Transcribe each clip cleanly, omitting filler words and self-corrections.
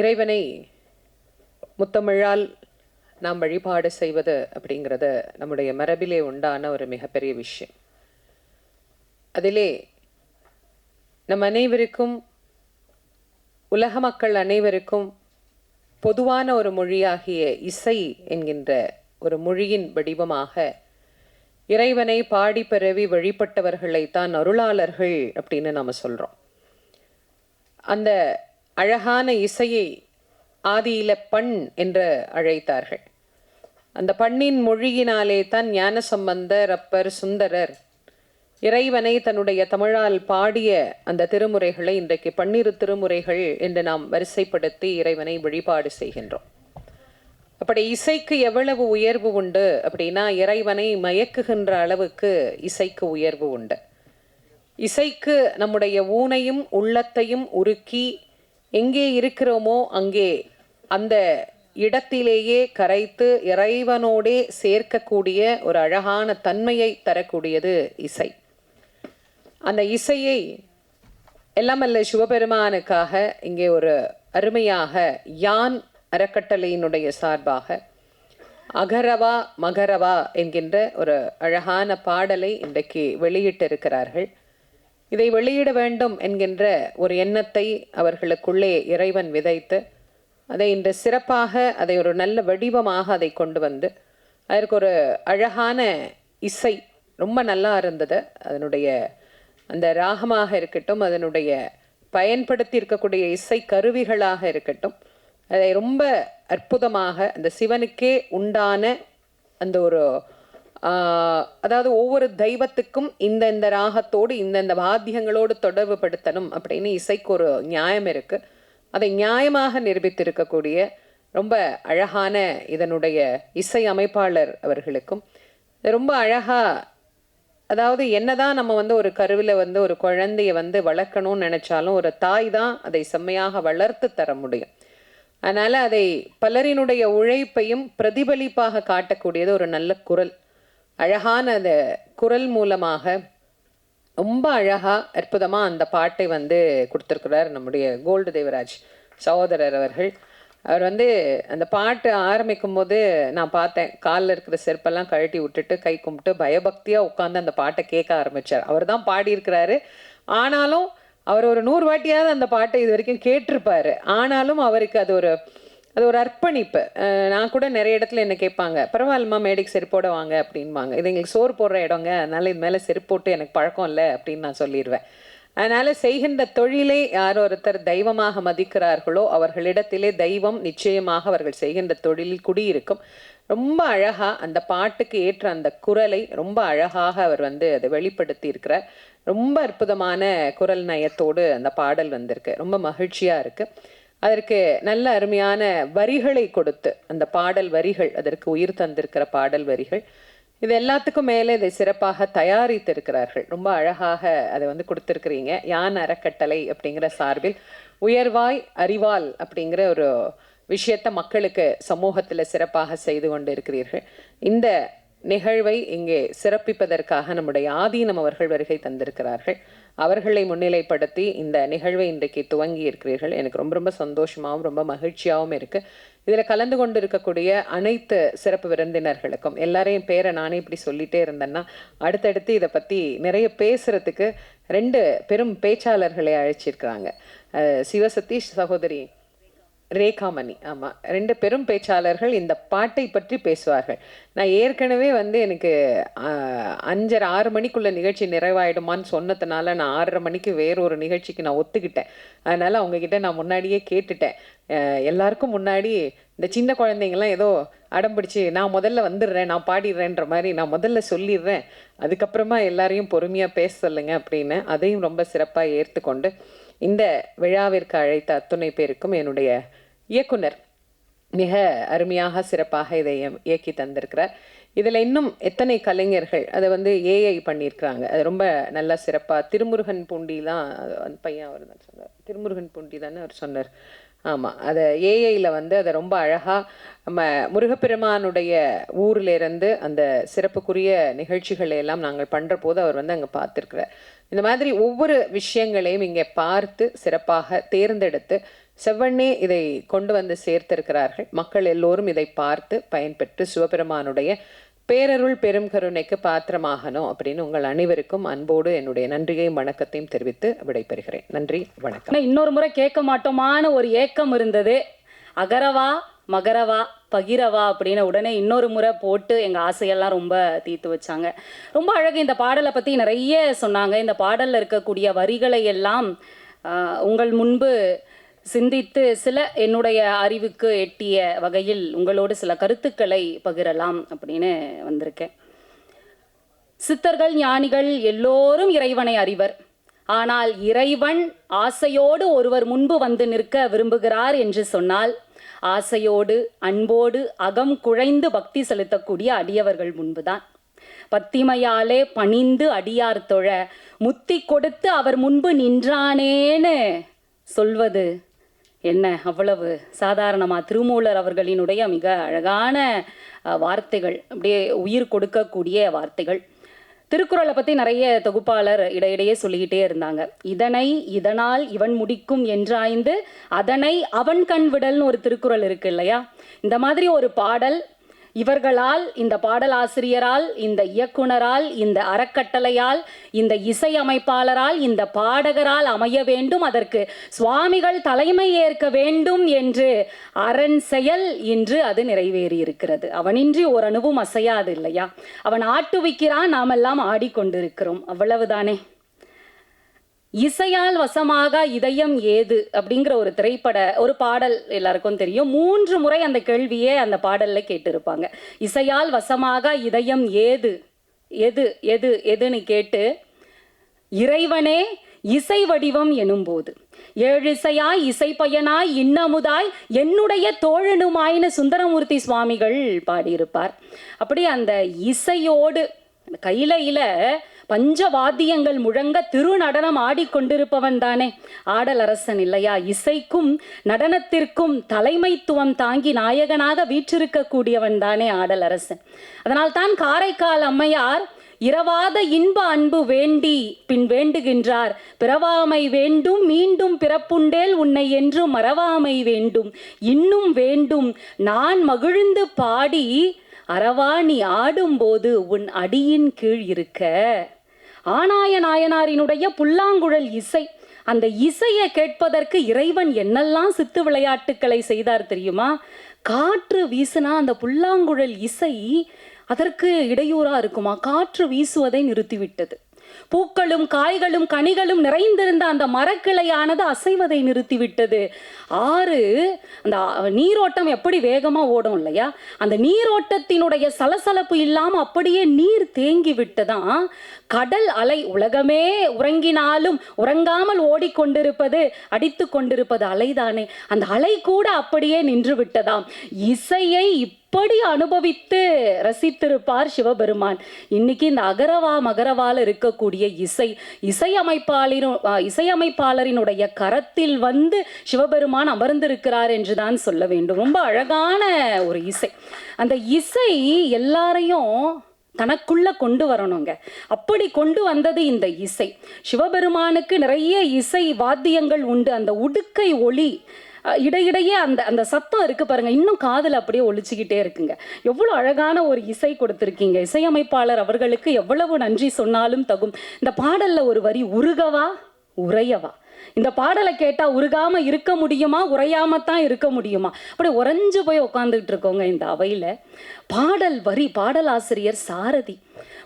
இறைவனை முத்தமிழால் நாம் வழிபாடு செய்வது அப்படிங்கிறது நம்முடைய மரபிலே உண்டான ஒரு மிகப்பெரிய விஷயம். அதிலே நம் அனைவருக்கும், உலக மக்கள் அனைவருக்கும் பொதுவான ஒரு மொழியாகிய இசை என்கின்ற ஒரு மொழியின் வடிவமாக இறைவனை பாடி பிறவி வழிபட்டவர்களைத்தான் அருளாளர்கள் அப்படின்னு நாம் சொல்கிறோம். அந்த அழகான இசையை ஆதியில பண் என்று அழைத்தார்கள். அந்த பண்ணின் மொழியினாலே தான் ஞானசம்பந்தர், அப்பர், சுந்தரர் இறைவனை தன்னுடைய தமிழால் பாடிய அந்த திருமுறைகளை இன்றைக்கு 12 திருமுறைகள் என்று நாம் வரிசைப்படுத்தி இறைவனை வழிபாடு செய்கின்றோம். அப்படி இசைக்கு எவ்வளவு உயர்வு உண்டு அப்படின்னா, இறைவனை மயக்குகின்ற அளவுக்கு இசைக்கு உயர்வு உண்டு. இசைக்கு நம்முடைய ஊனையும் உள்ளத்தையும் உருக்கி எங்கே இருக்கிறோமோ அங்கே அந்த இடத்திலேயே கரைத்து இறைவனோடே சேர்க்கக்கூடிய ஒரு அழகான தன்மையை தரக்கூடியது இசை. அந்த இசையை எல்லாமல்ல சிவபெருமானுக்காக இங்கே ஒரு அருமையாக யான் அறக்கட்டளையினுடைய சார்பாக அகரவா மகரவா என்கின்ற ஒரு அழகான பாடலை இன்றைக்கு வெளியிட்டிருக்கிறார்கள். இதை வெளியிட வேண்டும் என்கின்ற ஒரு எண்ணத்தை அவர்களுக்குள்ளே இறைவன் விதைத்து அதை இன்று சிறப்பாக அதை ஒரு நல்ல வடிவமாக அதை கொண்டு வந்து அதற்கு ஒரு அழகான இசை ரொம்ப நல்லா இருந்தது. அதனுடைய அந்த ராகமாக இருக்கட்டும், அதனுடைய பயன்படுத்தி இருக்கக்கூடிய இசை கருவிகளாக இருக்கட்டும், அதை ரொம்ப அற்புதமாக அந்த சிவனுக்கே உண்டான அந்த ஒரு அதாவது ஒவ்வொரு தெய்வத்துக்கும் இந்த ராகத்தோடு இந்த வாத்தியங்களோடு தொடர்பு படுத்தணும் அப்படின்னு இசைக்கு ஒரு நியாயம் இருக்குது. அதை நியாயமாக நிரூபித்திருக்கக்கூடிய ரொம்ப அழகான இதனுடைய இசை அமைப்பாளர் அவர்களுக்கும் ரொம்ப அழகாக, அதாவது என்னதான் நம்ம ஒரு கருவில் ஒரு குழந்தைய வளர்க்கணும்னு நினச்சாலும் ஒரு தாய் தான் அதை செம்மையாக வளர்த்து தர முடியும். அதனால் அதை பலரினுடைய உழைப்பையும் பிரதிபலிப்பாக காட்டக்கூடியது ஒரு நல்ல குரல். அழகான அந்த குரல் மூலமாக ரொம்ப அழகாக அற்புதமாக அந்த பாட்டை கொடுத்துருக்கிறார் நம்முடைய கோல்டு தேவராஜ் சகோதரர் அவர்கள். அவர் அந்த பாட்டு ஆரம்பிக்கும் போது நான் பார்த்தேன், காலில் இருக்கிற செருப்பெல்லாம் கழட்டி விட்டுட்டு கை கும்பிட்டு பயபக்தியாக உட்காந்து அந்த பாட்டை கேட்க ஆரம்பித்தார். அவர் தான் பாடியிருக்கிறாரு, ஆனாலும் அவர் ஒரு 100 வாட்டியாவது அந்த பாட்டை இது வரைக்கும் கேட்டிருப்பார். ஆனாலும் அவருக்கு அது ஒரு அர்ப்பணிப்பு. நான் கூட நிறைய இடத்துல என்ன கேட்பாங்க, பரவாயில்லம்மா மேடைக்கு செருப்போட வாங்க அப்படின்பாங்க. இது எங்களுக்கு சோறு போடுற இடங்க, அதனால் இது மேலே செருப்பு போட்டு எனக்கு பழக்கம் இல்லை அப்படின்னு நான் சொல்லிடுவேன். அதனால் செய்கின்ற தொழிலை யார் ஒருத்தர் தெய்வமாக மதிக்கிறார்களோ அவர்களிடத்திலே தெய்வம் நிச்சயமாக அவர்கள் செய்கின்ற தொழிலில் குடியிருக்கும். ரொம்ப அழகாக அந்த பாட்டுக்கு ஏற்ற அந்த குரலை ரொம்ப அழகாக அவர் அதை வெளிப்படுத்தி இருக்கிறார். ரொம்ப அற்புதமான குரல் நயத்தோடு அந்த பாடல் வந்திருக்கு. ரொம்ப மகிழ்ச்சியாக இருக்குது. அதற்கு நல்ல அருமையான வரிகளை கொடுத்து அந்த பாடல் வரிகள், அதற்கு உயிர் தந்திருக்கிற பாடல் வரிகள், இது எல்லாத்துக்கும் மேலே இதை சிறப்பாக தயாரித்திருக்கிறார்கள். ரொம்ப அழகாக அதை கொடுத்துருக்குறீங்க. யான் அறக்கட்டளை அப்படிங்கிற சார்பில் உயர்வாய் அறிவால் அப்படிங்கிற ஒரு விஷயத்தை மக்களுக்கு சமூகத்தில் சிறப்பாக செய்து கொண்டு இருக்கிறீர்கள். இந்த நிகழ்வை இங்கே சிறப்பிப்பதற்காக நம்முடைய ஆதீனம் அவர்கள் வருகை தந்திருக்கிறார்கள். அவர்களை முன்னிலைப்படுத்தி இந்த நிகழ்வை இன்றைக்கு துவங்கி இருக்கிறீர்கள். எனக்கு ரொம்ப ரொம்ப சந்தோஷமாகவும் ரொம்ப மகிழ்ச்சியாகவும் இருக்குது. இதில் கலந்து கொண்டு இருக்கக்கூடிய அனைத்து சிறப்பு விருந்தினர்களுக்கும், எல்லாரையும் பேரை நானே இப்படி சொல்லிகிட்டே இருந்தேன்னா அடுத்தடுத்து இதை பற்றி நிறைய பேசுகிறதுக்கு 2 பெரும் பேச்சாளர்களை அழைச்சிருக்கிறாங்க. சிவசதீஷ் சகோதரி ரேகாமணி, ஆமாம், 2 பெரும் பேச்சாளர்கள் இந்த பாட்டை பற்றி பேசுவார்கள். நான் ஏற்கனவே எனக்கு 5:30 6 மணிக்குள்ள நிகழ்ச்சி நிறைவாயிடுமான்னு சொன்னதுனால நான் 6:30 மணிக்கு வேறொரு நிகழ்ச்சிக்கு நான் ஒத்துக்கிட்டேன். அதனால் அவங்கக்கிட்ட நான் முன்னாடியே கேட்டுட்டேன். எல்லாருக்கும் முன்னாடி இந்த சின்ன குழந்தைங்கள்லாம் ஏதோ அடம்பிடிச்சு நான் முதல்ல வந்துடுறேன், நான் பாடிடுறேன்ற மாதிரி நான் முதல்ல சொல்லிடுறேன், அதுக்கப்புறமா எல்லாரையும் பொறுமையாக பேச சொல்லுங்க அப்படின்னு அதையும் ரொம்ப சிறப்பாக ஏற்றுக்கொண்டு இந்த விழாவிற்கு அழைத்த அத்துணை பேருக்கும் என்னுடைய இயக்குனர் மிக அருமையாக சிறப்பாக இதை இயக்கி தந்திருக்கிறார். இதில் இன்னும் எத்தனை கலைஞர்கள் அதை ஏஐ பண்ணியிருக்கிறாங்க. அது ரொம்ப நல்லா சிறப்பாக. திருமுருகன் பூண்டி தான் அந்த பையன் அவர் தான் சொன்னார், திருமுருகன் பூண்டி தானே அவர் சொன்னார். ஆமாம், அதை ஏஐயில் அதை ரொம்ப அழகாக நம்ம முருகப்பெருமானுடைய ஊரிலேருந்து அந்த சிறப்புக்குரிய நிகழ்ச்சிகளை எல்லாம் நாங்கள் பண்ணுற போது அவர் அங்கே பார்த்துருக்குறார். இந்த மாதிரி ஒவ்வொரு விஷயங்களையும் இங்கே பார்த்து சிறப்பாக தேர்ந்தெடுத்து செவ்வண்ணே இதை கொண்டு வந்து சேர்த்திருக்கிறார்கள். மக்கள் எல்லோரும் இதை பார்த்து பயன்பெற்று சிவபெருமானுடைய பேரருள் பெரும் கருணைக்கு பாத்திரமாகணும் அப்படின்னு உங்கள் அனைவருக்கும் அன்போடு என்னுடைய நன்றியையும் வணக்கத்தையும் தெரிவித்து விடைபெறுகிறேன். நன்றி, வணக்கம். இன்னொரு முறை கேட்க மாட்டோமான ஒரு ஏக்கம் இருந்தது. அகரவா மகரவா பகிரவா அப்படின்னு உடனே இன்னொரு முறை போட்டு எங்கள் ஆசையெல்லாம் ரொம்ப தீர்த்து வச்சாங்க. ரொம்ப அழகு. இந்த பாடலை பற்றி நிறைய சொன்னாங்க. இந்த பாடலில் இருக்கக்கூடிய வரிகளை எல்லாம் உங்கள் முன்பு சிந்தித்து சில என்னுடைய அறிவுக்கு எட்டிய வகையில் உங்களோடு சில கருத்துக்களை பகிரலாம் அப்படின்னு வந்திருக்கேன். சித்தர்கள் ஞானிகள் எல்லோரும் இறைவனை அறிவர். ஆனால் இறைவன் ஆசையோடு ஒருவர் முன்பு வந்து நிற்க விரும்புகிறார் என்று சொன்னால் ஆசையோடு அன்போடு அகம் குழைந்து பக்தி செலுத்தக்கூடிய அடியவர்கள் முன்புதான். பத்திமையாலே பணிந்து அடியார் தொழ முத்தி கொடுத்து அவர் முன்பு நின்றானேன்னு சொல்வது என்ன அவ்வளவு சாதாரணமா? திருமூலர் அவர்களினுடைய மிக அழகான வார்த்தைகள், அப்படியே உயிர் கொடுக்கக்கூடிய வார்த்தைகள். திருக்குறளை பற்றி நிறைய தொகுப்பாளர் இடையிடையே சொல்லிக்கிட்டே இருந்தாங்க. இதனால் இவன் முடிக்கும் என்றாய்ந்து அதனை அவன் கண் விடல்னு ஒரு திருக்குறள் இருக்கு இல்லையா? இந்த மாதிரி ஒரு பாடல் இவர்களால், இந்த பாடலாசிரியரால், இந்த இயக்குனரால், இந்த அறக்கட்டளையால், இந்த இசையமைப்பாளரால், இந்த பாடகரால் அமைய வேண்டும், அதற்கு சுவாமிகள் தலைமை ஏற்க வேண்டும் என்று அரண் செயல் இன்று அது நிறைவேறி இருக்கிறது. அவனின்றி ஒரு அணுவும் அசையாது இல்லையா? அவன் ஆட்டுவிக்கிறான், நாமெல்லாம் ஆடிக்கொண்டிருக்கிறோம். அவ்வளவுதானே. இசையால் வசமாக இதயம் ஏது அப்படிங்கிற ஒரு பாடல் எல்லாருக்கும் தெரியும். 3 முறை அந்த கேள்வியே அந்த பாடல்ல கேட்டிருப்பாங்க. இசையால் வசமாக இதயம் ஏது எது எது எதுன்னு கேட்டு, இறைவனே இசை வடிவம் எனும்போது ஏழிசையாய் இசைப்பயனாய் இன்னமுதாய் என்னுடைய தோழனுமாயின்னு சுந்தரமூர்த்தி சுவாமிகள் பாடியிருப்பார். அப்படி அந்த இசையோடு கையில பஞ்சவாத்தியங்கள் முழங்க திருநடனம் ஆடிக்கொண்டிருப்பவன் தானே ஆடலரசன் இல்லையா? இசைக்கும் நடனத்திற்கும் தலைமைத்துவம் தாங்கி நாயகனாக வீற்றிருக்கக்கூடியவன் தானே ஆடலரசன். அதனால் தான் காரைக்கால் அம்மையார் இரவாத இன்ப அன்பு வேண்டி பின் வேண்டுகின்றார். பிறவாமை வேண்டும் மீண்டும் பிறப்புண்டேல் உன்னை என்று மறவாமை வேண்டும் இன்னும் வேண்டும் நான் மகிழ்ந்து பாடி அறவா நீ ஆடும்போது உன் அடியின் கீழ் இருக்க. ஆனாய நாயனாரினுடைய புல்லாங்குழல் இசை, அந்த இசையை கேட்பதற்கு இறைவன் என்னெல்லாம் சித்து விளையாட்டுக்களை செய்தார் தெரியுமா? காற்று வீசினா அந்த புல்லாங்குழல் இசை அதற்கு இடையூறா இருக்குமா? காற்று வீசுவதை நிறுத்திவிட்டது. பூக்களும் காய்களும் கனிகளும் நிறைந்திருந்த அந்த மரக்கிளையானது அசைவதை நிறுத்திவிட்டது. அந்த நீரோட்டம் எப்படி வேகமா ஓடும் இல்லையா? அந்த நீரோட்டத்தினுடைய சலசலப்பு இல்லாம அப்படியே நீர் தேங்கி விட்டதான். கடல் அலை, உலகமே உறங்கினாலும் உறங்காமல் ஓடிக்கொண்டிருப்பது, அடித்து கொண்டிருப்பது அலைதானே. அந்த அலை கூட அப்படியே நின்று விட்டதாம். இசையை இப்படி அனுபவித்து ரசித்திருப்பார் சிவபெருமான். இன்னைக்கு இந்த அகரவா மகரவால இருக்கக்கூடிய இசையமைப்பாளரினுடைய கரத்தில் வந்து சிவபெருமான் அமர்ந்திருக்கிறார் என்றுதான் சொல்ல வேண்டும். ரொம்ப அழகான ஒரு இசை. அந்த இசை எல்லாரையும் தனக்குள்ள கொண்டு வரணுங்க. அப்படி கொண்டு வந்தது இந்த இசை. சிவபெருமானுக்கு நிறைய இசை வாத்தியங்கள் உண்டு. அந்த உடுக்கை ஒளி இடையிடையே அந்த சத்தம் இருக்கு பாருங்க, இன்னும் காதில் அப்படியே ஒலிச்சுக்கிட்டே இருக்குங்க. எவ்வளவு அழகான ஒரு இசை கொடுத்திருக்கீங்க. இசையமைப்பாளர் அவர்களுக்கு எவ்வளவு நன்றி சொன்னாலும் தகும். இந்த பாடல்ல ஒரு வரி, உருகவா உரையவா. இந்த பாடலை கேட்டா உருகாம இருக்க முடியுமா, உரையாமத்தான் இருக்க முடியுமா? அப்படி உறைஞ்சு போய் உட்காந்துக்கிட்டு இருக்கோங்க இந்த அவையில. பாடல் வரி, பாடலாசிரியர் சாரதி.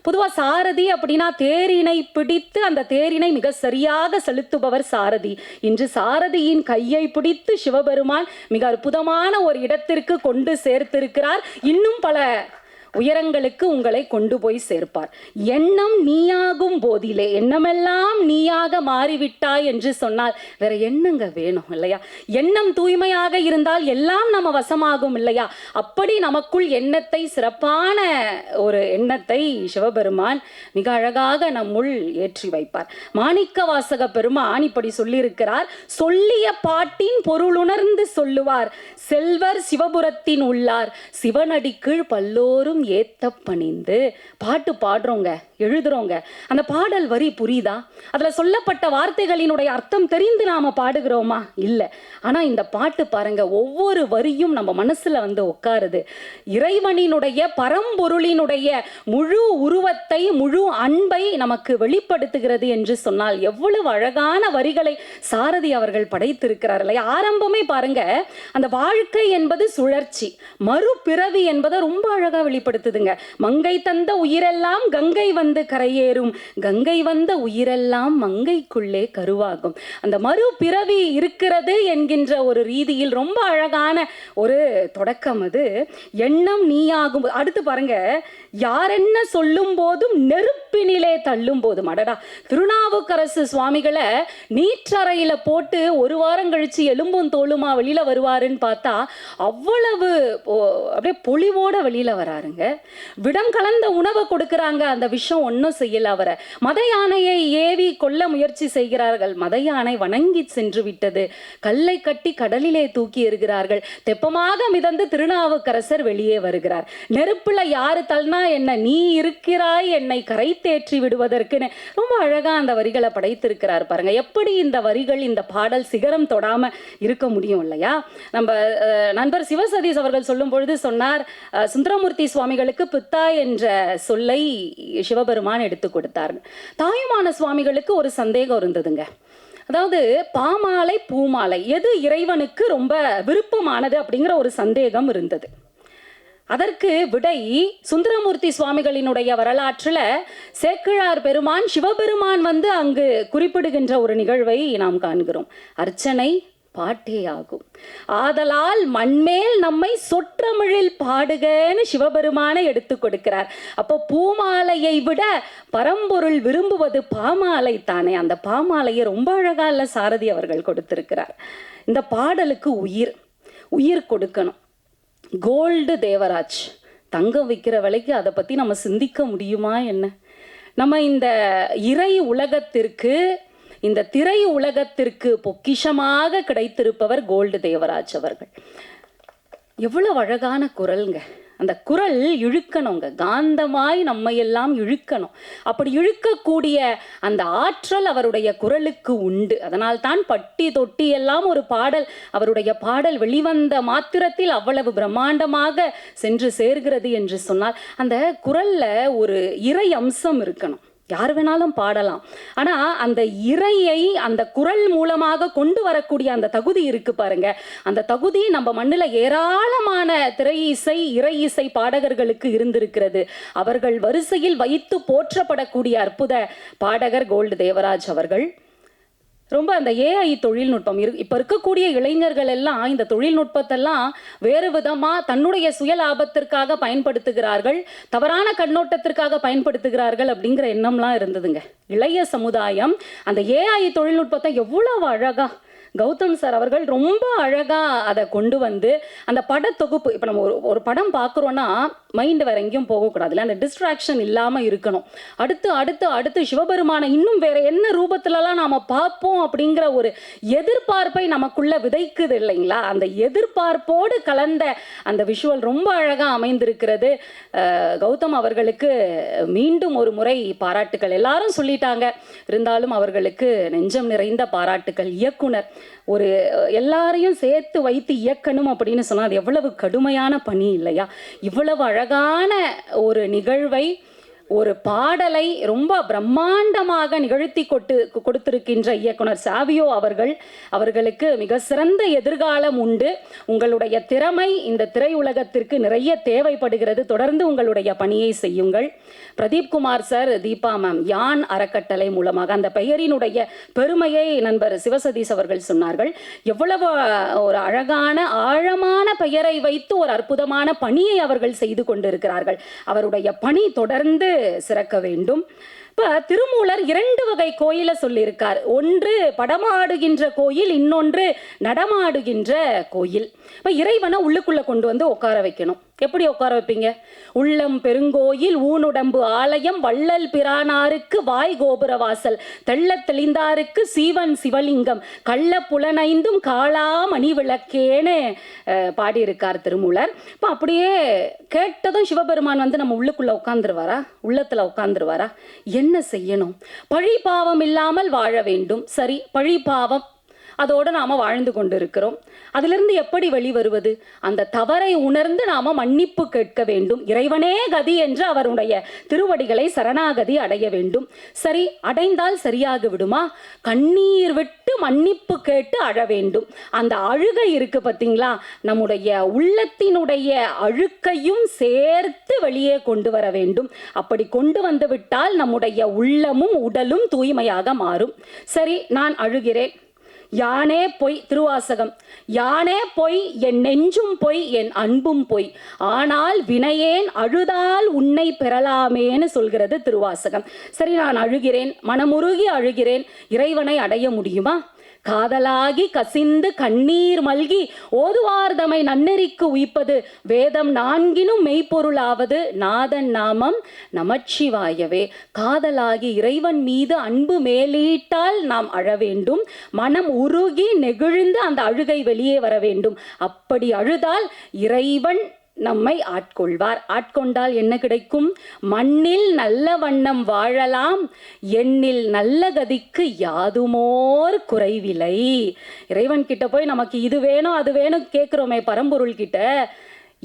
பொதுவா சாரதி அப்படின்னா தேரினை பிடித்து அந்த தேரினை மிக சரியாக செலுத்துபவர் சாரதி. இன்று சாரதியின் கையை பிடித்து சிவபெருமான் மிக அற்புதமான ஒரு இடத்திற்கு கொண்டு சேர்த்திருக்கிறார். இன்னும் பல உயரங்களுக்கு உங்களை கொண்டு போய் சேர்ப்பார். எண்ணம் நீயாகும் போதிலே, எண்ணமெல்லாம் நீயாக மாறிவிட்டாய் என்று சொன்னால் வேற என்னங்க வேணும் இல்லையா? எண்ணம் தூய்மையாக இருந்தால் எல்லாம் நம்ம வசமாகும் இல்லையா? அப்படி நமக்குள் எண்ணத்தை, சிறப்பான ஒரு எண்ணத்தை சிவபெருமான் மிக அழகாக நம்முள் ஏற்றி வைப்பார். மாணிக்க வாசக பெருமான் இப்படி சொல்லியிருக்கிறார், சொல்லிய பாட்டின் பொருளுணர்ந்து சொல்லுவார் செல்வர் சிவபுரத்தின் உள்ளார் சிவனடி கீழ் பல்லோரும் ஏத்த பணிந்து. பாட்டு பாடுறோங்க, எழுதுறோங்க. அந்த பாடல் வரி புரியுதா? அதுல சொல்லப்பட்ட வார்த்தைகளினுடைய அர்த்தம் தெரிந்து நாம பாடுகிறோமா? இல்ல. ஆனா இந்த பாட்டு பாருங்க, ஒவ்வொரு வரியும் நம்ம மனசுல வந்து உட்காருது. இறைவனினுடைய பரம்பொருளினுடைய முழு உருவத்தை, முழு அன்பை நமக்கு வெளிப்படுத்துகிறது என்று சொன்னால் எவ்வளவு அழகான வரிகளை சாரதி அவர்கள் படைத்திருக்கிறார் இல்லையா? ஆரம்பமே பாருங்க, அந்த வாழ்க்கை என்பது சுழற்சி, மறுபிறவி என்பதை ரொம்ப அழகா வெளிப்படுத்துதுங்க. மங்கை தந்த உயிரெல்லாம் கங்கை வந்து கரையேறும், கங்கை வந்த உயிரெல்லாம் மங்கைக்குள்ளே கருவாகும். அந்த மறுபிறவி இருக்கிறது என்கின்ற ஒரு ரீதியில் ரொம்ப அழகான ஒரு தொடக்கம் அது. எண்ணம் நீயாகும். அடுத்து பாருங்க, யாரென்ன சொல்லும் போதும் நெருப்பினிலே தள்ளும் போதும். அடடா, திருநாவுக்கரசு சுவாமிகளை நீற்றறையில போட்டு ஒரு வாரம் கழிச்சு எலும்பும் தோளுமா வெளியில வருவாருன்னு பார்த்தா அவ்வளவு அப்படியே பொலிவோட வெளியில வராருங்க. விடம் கலந்த உணவை கொடுக்கறாங்க, அந்த விஷம் ஒன்றும் செய்யல அவரை. மத யானையை ஏவி கொல்ல முயற்சி செய்கிறார்கள், மத யானை வணங்கி சென்று விட்டது. கல்லை கட்டி கடலிலே தூக்கி எறிகிறார்கள். தெப்பமாக மிதந்து திருநாவுக்கரசர் வெளியே வருகிறார். நெருப்புல யாரு தள்ளினா என்ன, நீ இருக்கிறாய் என்னை கரை தேற்றி விடுவதற்குன்னு ரொம்ப அழகா அந்த வரிகளை படைத்திருக்கிறார் பாருங்க. எப்படி இந்த வரிகள், இந்த பாடல் சிகரம் தொடாம இருக்க முடியும் இல்லையா? நம்ம நண்பர் சிவசதீஷ் அவர்கள் சொல்லும் பொழுது சொன்னார், சுந்தரமூர்த்தி சுவாமிகளுக்கு பித்தா என்ற சொல்லை சிவபெருமான் எடுத்து கொடுத்தார். தாயுமான சுவாமிகளுக்கு ஒரு சந்தேகம் இருந்ததுங்க. அதாவது பாமாலை பூமாலை எது இறைவனுக்கு ரொம்ப விருப்பமானது அப்படிங்கிற ஒரு சந்தேகம் இருந்தது. அதற்கு விடை சுந்தரமூர்த்தி சுவாமிகளினுடைய வரலாற்றுல சேக்கிழார் பெருமான் சிவபெருமான் வந்து அங்கு குறிப்பிடுகின்ற ஒரு நிகழ்வை நாம் காண்கிறோம். அர்ச்சனை பாட்டே ஆகும், ஆதலால் மண்மேல் நம்மை சொற்றமிழில் பாடுகன்னு சிவபெருமானை எடுத்து கொடுக்கிறார். அப்போ பூமாலையை விட பரம்பொருள் விரும்புவது பாமாலை தானே. அந்த பாமாலையை ரொம்ப அழகா இல்ல சாரதி அவர்கள் கொடுத்திருக்கிறார். இந்த பாடலுக்கு உயிர் கொடுக்கணும். கோல்டு தேவராஜ், தங்கம் விற்கிற விலைக்கு அதை பற்றி நம்ம சிந்திக்க முடியுமா என்ன? நம்ம இந்த இறை உலகத்திற்கு, இந்த திரை உலகத்திற்கு பொக்கிஷமாக கிடைத்திருப்பவர் கோல்டு தேவராஜ் அவர்கள். எவ்வளவு அழகான குரல்ங்க. அந்த குரல் இழுக்கணுங்க, காந்தமாய் நம்மையெல்லாம் இழுக்கணும். அப்படி இழுக்கக்கூடிய அந்த ஆற்றல் அவருடைய குரலுக்கு உண்டு. அதனால் தான் பட்டி தொட்டி எல்லாம் ஒரு பாடல், அவருடைய பாடல் வெளிவந்த மாத்திரத்தில் அவ்வளவு பிரம்மாண்டமாக சென்று சேர்கிறது என்று சொன்னால், அந்த குரல்ல ஒரு இறை அம்சம் இருக்கணும். யார் வேணாலும் பாடலாம். ஆனா அந்த இறையை அந்த குரல் மூலமாக கொண்டு வரக்கூடிய அந்த தகுதி இருக்கு பாருங்க. அந்த தகுதி நம்ம மண்ணில் ஏராளமான திரை இசை, இறை இசை பாடகர்களுக்கு இருந்திருக்கிறது. அவர்கள் வரிசையில் வைத்து போற்றப்படக்கூடிய அற்புத பாடகர் கோல்டு தேவராஜ் அவர்கள். ரொம்ப அந்த ஏஐ தொழில்நுட்பம் இப்போ இருக்கக்கூடிய இளைஞர்கள் எல்லாம் இந்த தொழில்நுட்பத்தெல்லாம் வேறு விதமாக தன்னுடைய சுய லாபத்திற்காக பயன்படுத்துகிறார்கள், தவறான கண்ணோட்டத்திற்காக பயன்படுத்துகிறார்கள் அப்படிங்கிற எண்ணம்லாம் இருந்ததுங்க. இளைய சமுதாயம் அந்த ஏஐ தொழில்நுட்பத்தை எவ்வளவு அழகா கௌதம் சார் அவர்கள் ரொம்ப அழகாக அதை கொண்டு வந்து அந்த படத்தொகுப்பு, இப்போ நம்ம ஒரு படம் பார்க்குறோன்னா மைண்டு வேற எங்கேயும் போகக்கூடாதுல்ல, அந்த டிஸ்ட்ராக்ஷன் இல்லாமல் இருக்கணும். அடுத்து அடுத்து அடுத்து சிவபெருமானை இன்னும் வேற என்ன ரூபத்திலலாம் நாம் பார்ப்போம் அப்படிங்கிற ஒரு எதிர்பார்ப்பை நமக்குள்ள விதைக்குது இல்லைங்களா? அந்த எதிர்பார்ப்போடு கலந்த அந்த விஷுவல் ரொம்ப அழகாக அமைந்திருக்கிறது. கௌதம் அவர்களுக்கு மீண்டும் ஒரு முறை பாராட்டுக்கள். எல்லாரும் சொல்லிட்டாங்க, இருந்தாலும் அவர்களுக்கு நெஞ்சம் நிறைந்த பாராட்டுக்கள். இயக்குனர் ஒரு எல்லாரையும் சேர்த்து வைத்து இயக்கணும் அப்படின்னு சொன்னால் அது எவ்வளவு கடுமையான பணி இல்லையா? இவ்வளவு அழகான ஒரு நிகழ்வை, ஒரு பாடலை ரொம்ப பிரம்மாண்டமாக நிகழ்த்தி கொடுத்திருக்கின்ற இயக்குனர் சாவியோ அவர்களுக்கு மிக சிறந்த எதிர்காலம் உண்டு. உங்களுடைய திறமை இந்த திரையுலகத்திற்கு நிறைய தேவைப்படுகிறது. தொடர்ந்து உங்களுடைய பணியை செய்யுங்கள். பிரதீப் குமார் சார், தீபா மேம், யான் அறக்கட்டளை மூலமாக அந்த பெயரினுடைய பெருமையை நண்பர் சிவசதீஷ் அவர்கள் சொன்னார்கள். எவ்வளவு ஒரு அழகான ஆழமான பெயரை வைத்து ஒரு அற்புதமான பணியை அவர்கள் செய்து கொண்டிருக்கிறார்கள். அவருடைய பணி தொடர்ந்து சிறக்க வேண்டும். இப்ப திருமூலர் 2 வகை கோயிலை சொல்லியிருக்கார். ஒன்று படமாடுகின்ற கோயில், இன்னொன்று நடமாடுகின்ற கோயில். இப்போ இறைவனை உள்ளுக்குள்ளே கொண்டு வந்து உட்கார வைக்கணும். எப்படி உட்கார வைப்பீங்க? உள்ளம் பெருங்கோயில் ஊனுடம்பு ஆலயம் வள்ளல் பிரானாருக்கு வாய் கோபுர வாசல் தெள்ள தெளிந்தாருக்கு சீவன் சிவலிங்கம் கள்ள புலனைந்தும் காளா மணி விளக்கேன்னு பாடியிருக்கார் திருமூலர். இப்போ அப்படியே கேட்டதும் சிவபெருமான் வந்து நம்ம உள்ளுக்குள்ளே உட்காந்துருவாரா? உள்ளத்தில் உட்காந்துருவாரா? என்ன செய்யணும்? பழி பாவம் இல்லாமல் வாழ வேண்டும். சரி, பழி பாவம் அதோடு நாம் வாழ்ந்து கொண்டு இருக்கிறோம். அதிலிருந்து எப்படி வெளிவருவது? அந்த தவறை உணர்ந்து நாம் மன்னிப்பு கேட்க வேண்டும். இறைவனே கதி என்று அவருடைய திருவடிகளை சரணாகதி அடைய வேண்டும். சரி, அடைந்தால் சரியாக விடுமா? கண்ணீர் விட்டு மன்னிப்பு கேட்டு அழ வேண்டும். அந்த அழுகை இருக்கு பார்த்தீங்களா, நம்முடைய உள்ளத்தினுடைய அழுக்கையும் சேர்த்து வெளியே கொண்டு வர வேண்டும். அப்படி கொண்டு வந்து விட்டால் நம்முடைய உள்ளமும் உடலும் தூய்மையாக மாறும். சரி, நான் அழுகிறேன். யானே பொய், திருவாசகம். யானே பொய், என் நெஞ்சும் பொய், என் அன்பும் பொய், ஆனால் வினையேன் அழுதால் உன்னை பெறலாமேன்னு சொல்கிறது திருவாசகம். சரி, நான் அழுகிறேன், மனமுருகி அழுகிறேன், இறைவனை அடைய முடியுமா? காதலாகி கசிந்து கண்ணீர் மல்கி ஓதுவார்தமை நன்னெறிக்கு உய்ப்பது வேதம் நான்கினும் மெய்ப்பொருளாவது நாதன் நாமம் நமச்சிவாயவே. காதலாகி இறைவன் மீது அன்பு மேலீட்டால் நாம் அழ வேண்டும். மனம் உருகி நெகிழ்ந்து அந்த அழுகை வெளியே வர வேண்டும். அப்படி அழுதால் இறைவன் நம்மை ஆட்கொள்வார். ஆட்கொண்டால் என்ன கிடைக்கும்? மண்ணில் நல்ல வண்ணம் வாழலாம், எண்ணில் நல்ல கதிக்கு யாதுமோர் குறைவில்லை. இறைவன் கிட்ட போய் நமக்கு இது வேணும் அது வேணும் கேட்குறோமே பரம்பொருள் கிட்ட,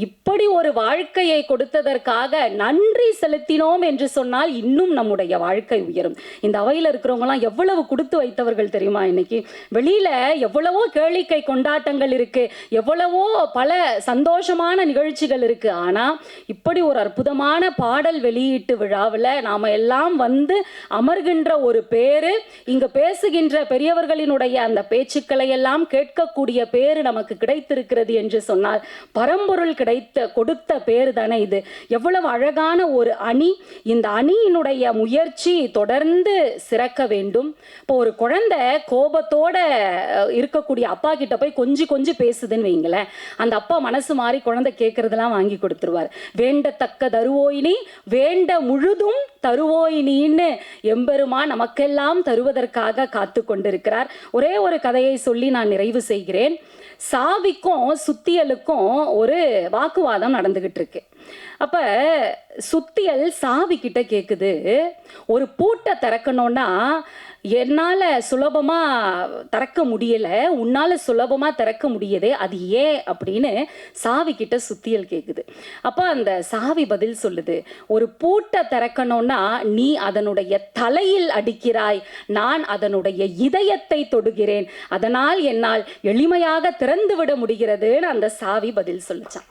இப்படி ஒரு வாழ்க்கையை கொடுத்ததற்காக நன்றி செலுத்தினோம் என்று சொன்னால் இன்னும் நம்முடைய வாழ்க்கை உயரும். இந்த அவையில் இருக்கிறவங்களாம் எவ்வளவு கொடுத்து வைத்தவர்கள் தெரியுமா? இன்னைக்கு வெளியில எவ்வளவோ கேளிக்கை கொண்டாட்டங்கள் இருக்கு, எவ்வளவோ பல சந்தோஷமான நிகழ்ச்சிகள் இருக்கு. ஆனா இப்படி ஒரு அற்புதமான பாடல் வெளியீட்டு விழாவில் நாம எல்லாம் வந்து அமர்கின்ற ஒரு பேரு, இங்க பேசுகின்ற பெரியவர்களினுடைய அந்த பேச்சுக்களை எல்லாம் கேட்கக்கூடிய பேரு நமக்கு கிடைத்திருக்கிறது என்று சொன்னால் பரம்பொருள் கொடுத்த பேரு தானே இது. எவ்வளவு அழகான ஒரு அணி. இந்த அணியினுடைய முயற்சி தொடர்ந்து சிறக்க வேண்டும். இப்போ ஒரு குழந்தை கோபத்தோட இருக்கக்கூடிய அப்பா கிட்ட போய் கொஞ்சி பேசுதுன்னு வைங்களேன், அந்த அப்பா மனசு மாறி குழந்தை கேட்கறதெல்லாம் வாங்கி கொடுத்துருவார். வேண்டத்தக்க தருவோயினி வேண்ட முழுதும் தருவோயினின்னு எம்பெருமான் நமக்கெல்லாம் தருவதற்காக காத்து கொண்டிருக்கிறார். ஒரே ஒரு கதையை சொல்லி நான் நிறைவு செய்கிறேன். சாவிக்கும் சுத்தியலுக்கும் ஒரு வாக்குவாதம் நடந்துகிட்டு இருக்கு. அப்ப சுத்தியல் சாவி கிட்ட கேக்குது, ஒரு பூட்டை திறக்கணும்னா என்னால சுலபமா திறக்க முடியல, உன்னால சுலபமா திறக்க முடியுது, அது ஏன் அப்படின்னு சாவி கிட்ட சுத்தியல் கேக்குது. அப்ப அந்த சாவி பதில் சொல்லுது, ஒரு பூட்டை திறக்கணும்னா நீ அதனுடைய தலையில் அடிக்கிறாய், நான் அதனுடைய இதயத்தை தொடுகிறேன், அதனால் என்னால் எளிமையாக திறந்து விட முடிகிறதுன்னு அந்த சாவி பதில் சொல்லிச்சான்.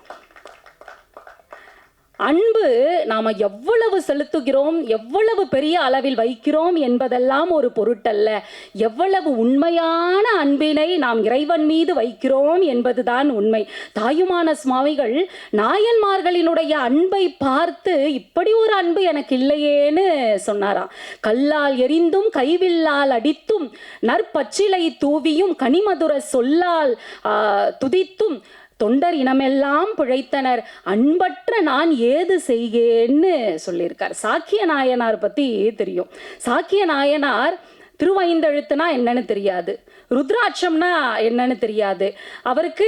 அன்பு நாம எவ்வளவு செலுத்துகிறோம், எவ்வளவு பெரிய அளவில் வைக்கிறோம் என்பதெல்லாம் ஒரு பொருட்டல்ல. எவ்வளவு உண்மையான அன்பினை நாம் இறைவன் மீது வைக்கிறோம் என்பதுதான் உண்மை. தாயுமான சுவாமிகள் நாயன்மார்களினுடைய அன்பை பார்த்து இப்படி ஒரு அன்பு எனக்கு இல்லையேன்னு சொன்னாராம். கல்லால் எரிந்தும் கைவில்லால் அடித்தும் நற்பச்சிலை தூவியும் கனிமதுர சொல்லால் துதித்தும் தொண்டர் இனமெல்லாம் பிழைத்தனர், அன்பற்ற நான் ஏது செய்கேன்னு சொல்லியிருக்கார். சாக்கிய நாயனார் பற்றி தெரியும். சாக்கிய நாயனார் திருவைந்தெழுத்துனா என்னன்னு தெரியாது, ருத்ராட்சம்னா என்னன்னு தெரியாது, அவருக்கு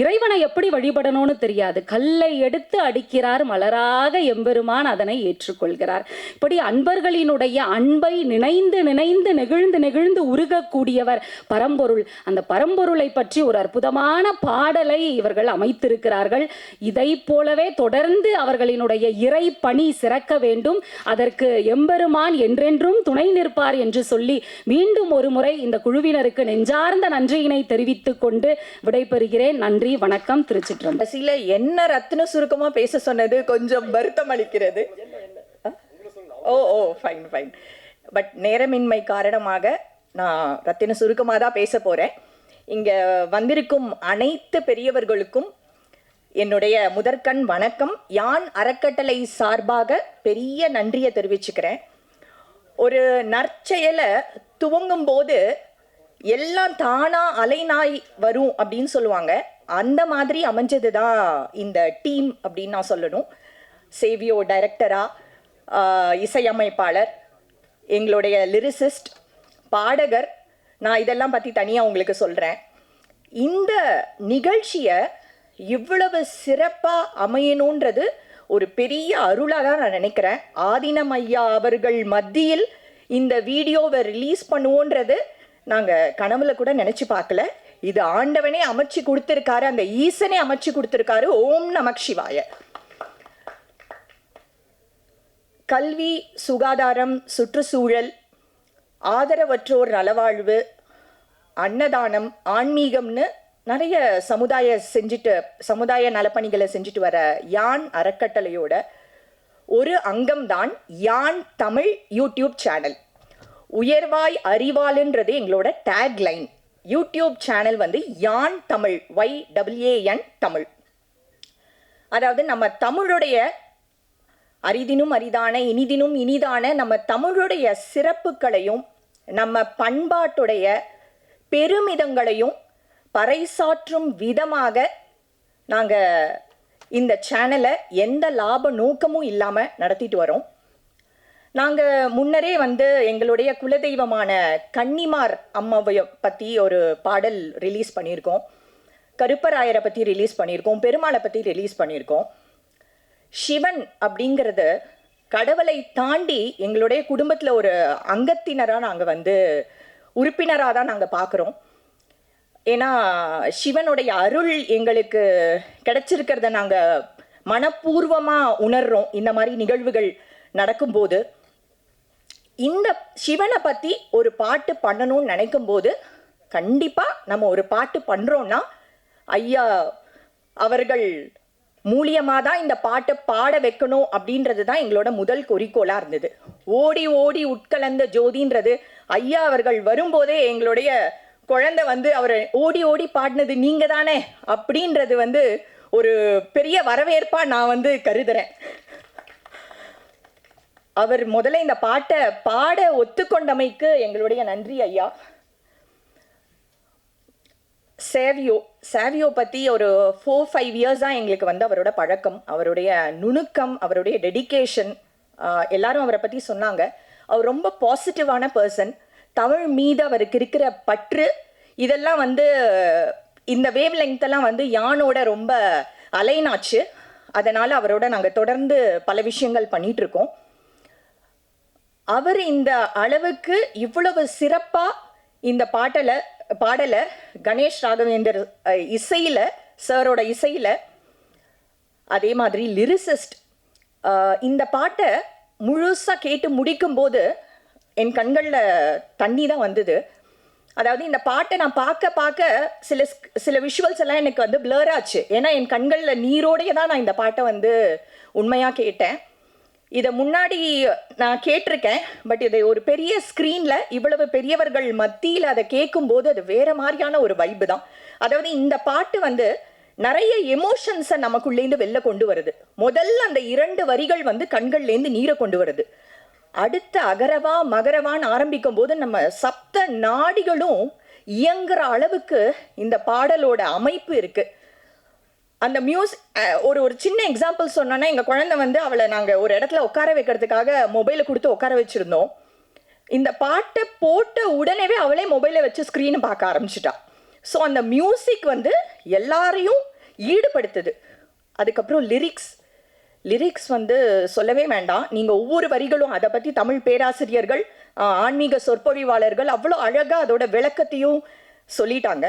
இறைவனை எப்படி வழிபடணும்னு தெரியாது. கல்லை எடுத்து அடிக்கிறார், மலராக எம்பெருமான் அதனை ஏற்றுக்கொள்கிறார். இப்படி அன்பர்களினுடைய அன்பை நினைந்து நினைந்து நெகிழ்ந்து நெகிழ்ந்து உருகக்கூடியவர் பரம்பொருள். அந்த பரம்பொருளை பற்றி ஒரு அற்புதமான பாடலை இவர்கள் அமைத்திருக்கிறார்கள். இதை போலவே தொடர்ந்து அவர்களினுடைய இறை பணி சிறக்க வேண்டும். அதற்கு எம்பெருமான் என்றென்றும் துணை நிற்பார் என்று சொல்லி மீண்டும் ஒரு முறை இந்த குழுவினருக்கு நெஞ்சார்ந்த நன்றியினை தெரிவித்துக் கொண்டு விடைபெறுகிறேன். நன்றி, வணக்கம், திருச்சிற்றம்பலம். சில என்ன ரத்தின சுருக்கமா பேச சொன்னது கொஞ்சம் வருத்தம் அளிக்கிறது. ஃபைன். பட் நேரமின்மை காரணமாக நான் ரத்தின சுருக்கமாக தான் பேச போறேன். இங்க வந்திருக்கும் அனைத்து பெரியவர்களுக்கும் என்னுடைய முதற்கண் வணக்கம். யான் அறக்கட்டளை சார்பாக பெரிய நன்றியை தெரிவிச்சுக்கிறேன். ஒரு நற்செயலை துவங்கும் போது எல்லாம் தானா அலைநாய் வரும் அப்படின்னு சொல்லுவாங்க. அந்த மாதிரி அமைஞ்சது தான் இந்த டீம் அப்படின்னு நான் சொல்லணும். சேவியோ டைரக்டரா, இசையமைப்பாளர், எங்களுடைய லிரிசிஸ்ட், பாடகர், நான் இதெல்லாம் பற்றி தனியாக உங்களுக்கு சொல்கிறேன். இந்த நிகழ்ச்சியை இவ்வளவு சிறப்பாக அமையணுன்றது ஒரு பெரிய அருளாக தான் நான் நினைக்கிறேன். ஆதினம் ஐயா அவர்கள் மத்தியில் இந்த வீடியோவை ரிலீஸ் பண்ணுவோன்றது நாங்கள் கனவுல கூட நினச்சி பார்க்கல. இது ஆண்டவனே அமைச்சு கொடுத்துருக்காரு, அந்த ஈசனே அமைச்சு கொடுத்துருக்காரு. ஓம் நமக் சிவாய. கல்வி, சுகாதாரம், சுற்றுச்சூழல், ஆதரவற்றோர் நலவாழ்வு, அன்னதானம், ஆன்மீகம்னு நிறைய சமுதாய நலப்பணிகளை செஞ்சுட்டு வர யான் அறக்கட்டளையோட ஒரு அங்கம்தான் யான் தமிழ் யூடியூப் சேனல். உயர்வாய் அறிவாளுன்றது எங்களோட டேக்லைன். யூடியூப் சேனல் வந்து யான் தமிழ், YAN தமிழ். அதாவது நம்ம தமிழுடைய அரிதினும் அரிதான, இனிதினும் இனிதான நம்ம தமிழுடைய சிறப்புகளையும் நம்ம பண்பாட்டுடைய பெருமிதங்களையும் பறைசாற்றும் விதமாக நாங்கள் இந்த சேனலை எந்த லாப நோக்கமும் இல்லாமல் நடத்திட்டு வரோம். நாங்கள் முன்னரே வந்து எங்களுடைய குலதெய்வமான கன்னிமார் அம்மாவை பற்றி ஒரு பாடல் ரிலீஸ் பண்ணியிருக்கோம், கருப்பராயரை பற்றி ரிலீஸ் பண்ணியிருக்கோம், பெருமாளை பற்றி ரிலீஸ் பண்ணியிருக்கோம். சிவன் அப்படிங்கிறது கடவுளை தாண்டி எங்களுடைய குடும்பத்தில் ஒரு அங்கத்தினராக நாங்கள் வந்து உறுப்பினராக தான் நாங்கள் பார்க்குறோம். ஏன்னா சிவனுடைய அருள் எங்களுக்கு கிடைச்சிருக்கிறத நாங்கள் மனப்பூர்வமாக உணர்கிறோம் இந்த மாதிரி நிகழ்வுகள் நடக்கும்போது. இந்த சிவனை பற்றி ஒரு பாட்டு பண்ணணும்னு நினைக்கும்போது கண்டிப்பாக நம்ம ஒரு பாட்டு பண்ணுறோன்னா ஐயா அவர்கள் மூலியமாக தான் இந்த பாட்டை பாட வைக்கணும் அப்படின்றது தான் எங்களோட முதல் குறிக்கோளாக இருந்தது. ஓடி ஓடி உட்கலந்த ஜோதின்றது ஐயா அவர்கள் வரும்போதே எங்களுடைய குழந்தை வந்து அவரை ஓடி ஓடி பாடினது நீங்கள் தானே அப்படின்றது வந்து ஒரு பெரிய வரவேற்பாக நான் வந்து கருதுறேன். அவர் முதல்ல இந்த பாட்டை பாட ஒத்துக்கொண்டமைக்கு எங்களுடைய நன்றி ஐயா. சேவியோ பற்றி ஒரு 4-5 இயர்ஸ் தான் எங்களுக்கு வந்து அவரோட பழக்கம், அவருடைய நுணுக்கம், அவருடைய டெடிகேஷன், எல்லாரும் அவரை பற்றி சொன்னாங்க. அவர் ரொம்ப பாசிட்டிவான பர்சன். தமிழ் மீது அவருக்கு இருக்கிற பற்று இதெல்லாம் வந்து இந்த வேவ் லெங்க்த்தெல்லாம் வந்து யானோட ரொம்ப அலைனாச்சு. அதனால் அவரோட நாங்கள் தொடர்ந்து பல விஷயங்கள் பண்ணிகிட்ருக்கோம். அவர் இந்த அளவுக்கு இவ்வளவு சிறப்பாக இந்த பாடலை கணேஷ் ராகவேந்தர் இசையில், சாரோட இசையில், அதே மாதிரி லிரிசிஸ்ட், இந்த பாட்டை முழுசாக கேட்டு முடிக்கும்போது என் கண்களில் தண்ணி தான் வந்தது. அதாவது இந்த பாட்டை நான் பார்க்க சில விஷுவல்ஸ் எல்லாம் எனக்கு வந்து பிளர் ஆச்சு. ஏன்னா என் கண்களில் நீரோடையே தான் நான் இந்த பாட்டை வந்து உண்மையாக கேட்டேன். இதை முன்னாடி நான் கேட்டிருக்கேன், பட் இதை ஒரு பெரிய ஸ்க்ரீனில் இவ்வளவு பெரியவர்கள் மத்தியில் அதை கேட்கும்போது அது வேறு மாதிரியான ஒரு வைப்பு தான். அதாவது இந்த பாட்டு வந்து நிறைய எமோஷன்ஸை நமக்குள்ளேருந்து வெளில கொண்டு வருது. முதல்ல அந்த 2 வரிகள் வந்து கண்கள்லேருந்து நீரை கொண்டு வருது. அடுத்த அகரவா மகரவான்னு ஆரம்பிக்கும் போது நம்ம சப்த நாடிகளும் இயங்குற அளவுக்கு இந்த பாடலோட அமைப்பு இருக்குது. அந்த ஒரு சின்ன எக்ஸாம்பிள் சொன்னோன்னா, எங்கள் குழந்தை வந்து அவளை நாங்கள் ஒரு இடத்துல உட்கார வைக்கிறதுக்காக மொபைலை கொடுத்து உட்கார வச்சுருந்தோம். இந்த பாட்டை போட்ட உடனேவே அவளே மொபைலை வச்சு ஸ்க்ரீனை பார்க்க ஆரம்பிச்சிட்டா. ஸோ அந்த மியூசிக் வந்து எல்லாரையும் ஈடுபடுத்துது. அதுக்கப்புறம் லிரிக்ஸ் வந்து சொல்லவே வேண்டாம். நீங்கள் ஒவ்வொரு வரிகளும் அதை பற்றி தமிழ் பேராசிரியர்கள், ஆன்மீக சொற்பொழிவாளர்கள் அவ்வளோ அழகாக அதோட விளக்கத்தையும் சொல்லிட்டாங்க.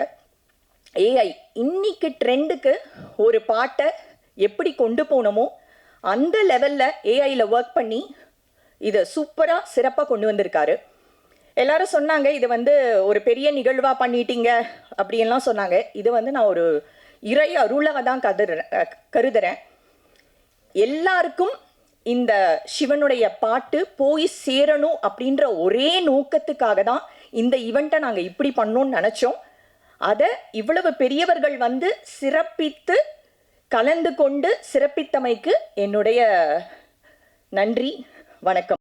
ஏஐ இன்னைக்கு ட்ரெண்டுக்கு ஒரு பாட்டை எப்படி கொண்டு போகணுமோ அந்த லெவலில் ஏஐயில் ஒர்க் பண்ணி இதை சூப்பராக சிறப்பாக கொண்டு வந்திருக்காரு. எல்லாரும் சொன்னாங்க இது வந்து ஒரு பெரிய நிகழ்வாக பண்ணிட்டீங்க அப்படின்லாம் சொன்னாங்க. இது வந்து நான் ஒரு இறை அருளாக தான் கருதுறேன். எல்லாருக்கும் இந்த சிவனுடைய பாட்டு போய் சேரணும் அப்படின்ற ஒரே நோக்கத்துக்காக தான் இந்த ஈவெண்ட்டை நாங்கள் இப்படி பண்ணோன்னு நினச்சோம். அதை இவ்வளவு பெரியவர்கள் வந்து சிறப்பித்து கலந்து கொண்டு சிறப்பித்தமைக்கு என்னுடைய நன்றி, வணக்கம்.